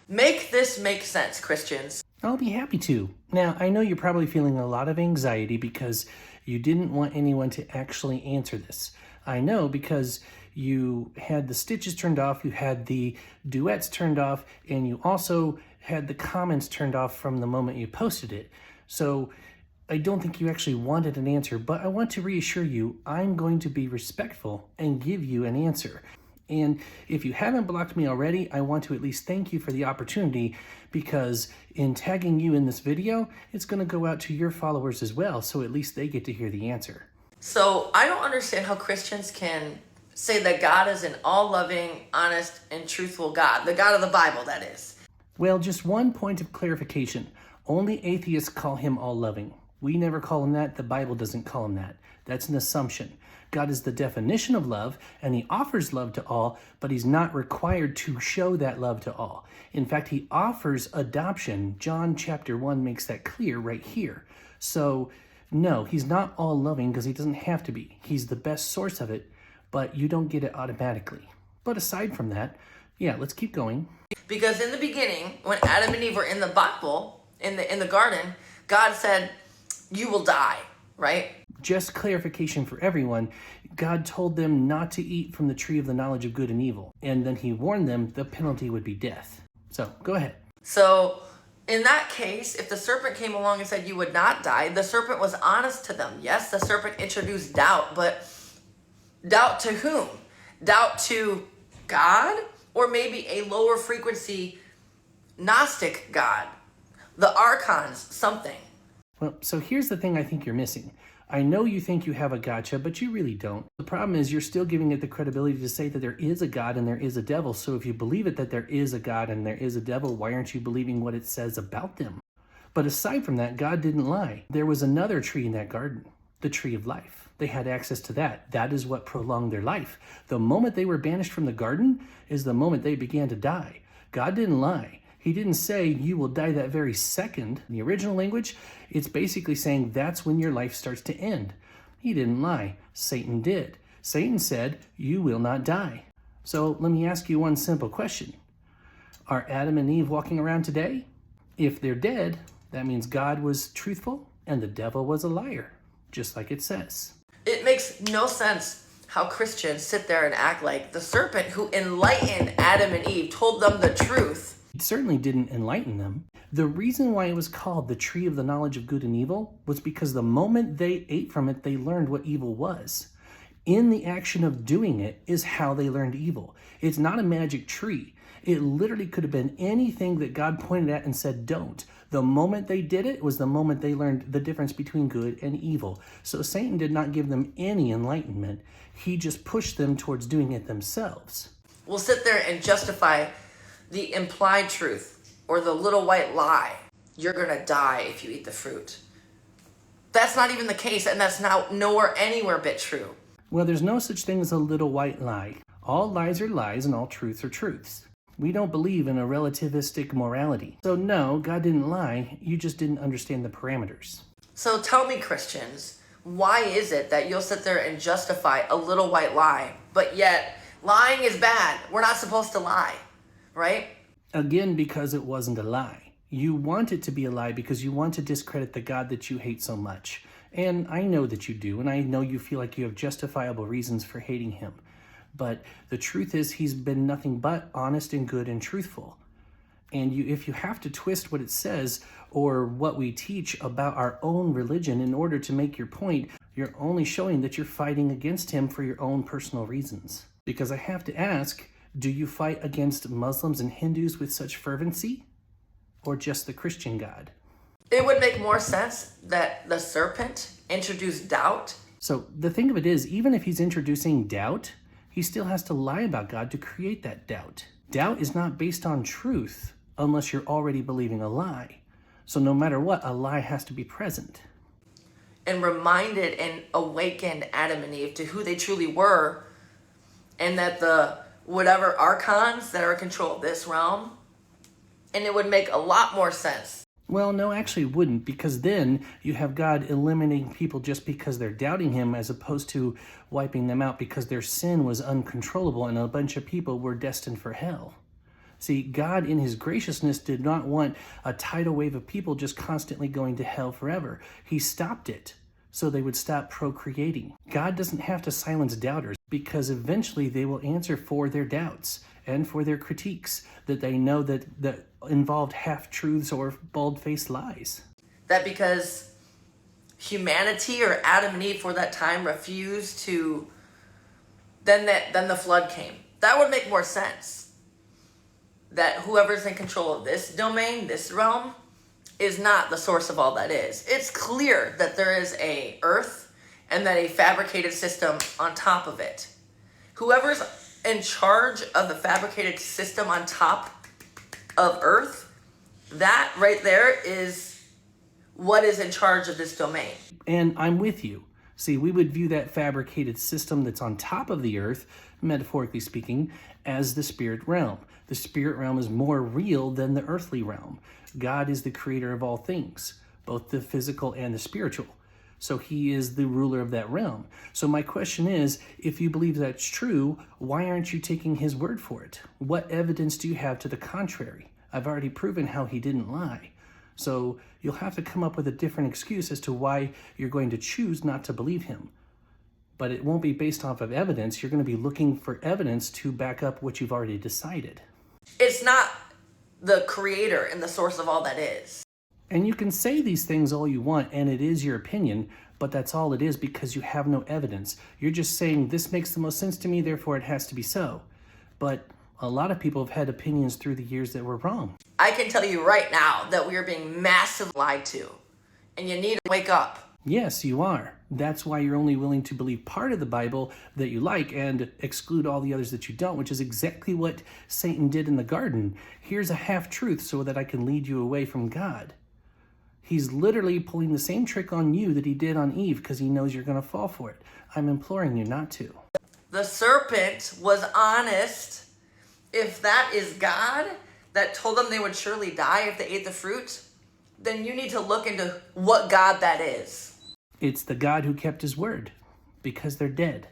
Make this make sense, Christians. I'll be happy to. Now, I know you're probably feeling a lot of anxiety because you didn't want anyone to actually answer this. I know because you had the stitches turned off, you had the duets turned off, and you also had the comments turned off from the moment you posted it. So I don't think you actually wanted an answer, but I want to reassure you, I'm going to be respectful and give you an answer. And if you haven't blocked me already, I want to at least thank you for the opportunity, because in tagging you in this video, it's going to go out to your followers as well, so at least they get to hear the answer. So I don't understand how Christians can say that God is an all-loving, honest, and truthful God. The God of the Bible, that is. Well, just one point of clarification. Only atheists call him all-loving. We never call him that. The Bible doesn't call him that. That's an assumption. God is the definition of love, and he offers love to all, but he's not required to show that love to all. In fact, he offers adoption. John chapter 1 makes that clear right here. So, no, he's not all loving because he doesn't have to be. He's the best source of it, but you don't get it automatically. But aside from that, yeah, let's keep going. Because in the beginning, when Adam and Eve were in the Bible, in the garden, God said, you will die, right? Just clarification for everyone, God told them not to eat from the tree of the knowledge of good and evil, and then he warned them the penalty would be death. So, go ahead. So, in that case, if the serpent came along and said you would not die, the serpent was honest to them. Yes, the serpent introduced doubt, but doubt to whom? Doubt to God? Or maybe a lower frequency Gnostic God? The archons, something. Well, so here's the thing I think you're missing. I know you think you have a gotcha, but you really don't. The problem is you're still giving it the credibility to say that there is a God and there is a devil. So if you believe it that there is a God and there is a devil, why aren't you believing what it says about them? But aside from that, God didn't lie. There was another tree in that garden, the tree of life. They had access to that. That is what prolonged their life. The moment they were banished from the garden is the moment they began to die. God didn't lie. He didn't say you will die that very second. In the original language, it's basically saying that's when your life starts to end. He didn't lie. Satan did. Satan said you will not die. So let me ask you one simple question. Are Adam and Eve walking around today? If they're dead, that means God was truthful and the devil was a liar, just like it says. It makes no sense how Christians sit there and act like the serpent who enlightened Adam and Eve told them the truth. It certainly didn't enlighten them. The reason why it was called the tree of the knowledge of good and evil was because the moment they ate from it, they learned what evil was. In the action of doing it is how they learned evil. It's not a magic tree. It literally could have been anything that God pointed at and said, don't. The moment they did it was the moment they learned the difference between good and evil. So Satan did not give them any enlightenment. He just pushed them towards doing it themselves. We'll sit there and justify the implied truth or the little white lie. You're gonna die if you eat the fruit. That's not even the case, and that's now nowhere anywhere but true. Well, there's no such thing as a little white lie. All lies are lies and all truths are truths. We don't believe in a relativistic morality. So no, God didn't lie, you just didn't understand the parameters. So tell me, Christians, why is it that you'll sit there and justify a little white lie, but yet lying is bad? We're not supposed to lie, right? Again, because it wasn't a lie. You want it to be a lie because you want to discredit the God that you hate so much. And I know that you do, and I know you feel like you have justifiable reasons for hating him. But the truth is he's been nothing but honest and good and truthful. And if you have to twist what it says or what we teach about our own religion in order to make your point, you're only showing that you're fighting against him for your own personal reasons. Because I have to ask, do you fight against Muslims and Hindus with such fervency? Or just the Christian God? It would make more sense that the serpent introduced doubt. So the thing of it is, even if he's introducing doubt, he still has to lie about God to create that doubt. Doubt is not based on truth unless you're already believing a lie. So no matter what, a lie has to be present. And reminded and awakened Adam and Eve to who they truly were, and that the whatever archons that are in control of this realm, and it would make a lot more sense. Well, no, actually it wouldn't, because then you have God eliminating people just because they're doubting him, as opposed to wiping them out because their sin was uncontrollable and a bunch of people were destined for hell. See, God in his graciousness did not want a tidal wave of people just constantly going to hell forever. He stopped it so they would stop procreating. God doesn't have to silence doubters because eventually they will answer for their doubts and for their critiques that they know that involved half-truths or bald-faced lies. That because humanity or Adam and Eve for that time refused to, then the flood came. That would make more sense. That whoever's in control of this domain, this realm, is not the source of all that is. It's clear that there is a earth and that a fabricated system on top of it. Whoever's in charge of the fabricated system on top of earth, that right there is what is in charge of this domain. And I'm with you. See, we would view that fabricated system that's on top of the earth, metaphorically speaking, as the spirit realm. The spirit realm is more real than the earthly realm. God is the creator of all things, both the physical and the spiritual. So he is the ruler of that realm. So my question is, if you believe that's true, why aren't you taking his word for it? What evidence do you have to the contrary? I've already proven how he didn't lie. So you'll have to come up with a different excuse as to why you're going to choose not to believe him. But it won't be based off of evidence. You're going to be looking for evidence to back up what you've already decided. It's not the creator and the source of all that is. And you can say these things all you want, and it is your opinion, but that's all it is because you have no evidence. You're just saying, this makes the most sense to me, therefore it has to be so. But a lot of people have had opinions through the years that were wrong. I can tell you right now that we are being massively lied to, and you need to wake up. Yes, you are. That's why you're only willing to believe part of the Bible that you like and exclude all the others that you don't, which is exactly what Satan did in the garden. Here's a half-truth so that I can lead you away from God. He's literally pulling the same trick on you that he did on Eve because he knows you're going to fall for it. I'm imploring you not to. The serpent was honest. If that is God that told them they would surely die if they ate the fruit, then you need to look into what God that is. It's the God who kept his word because they're dead.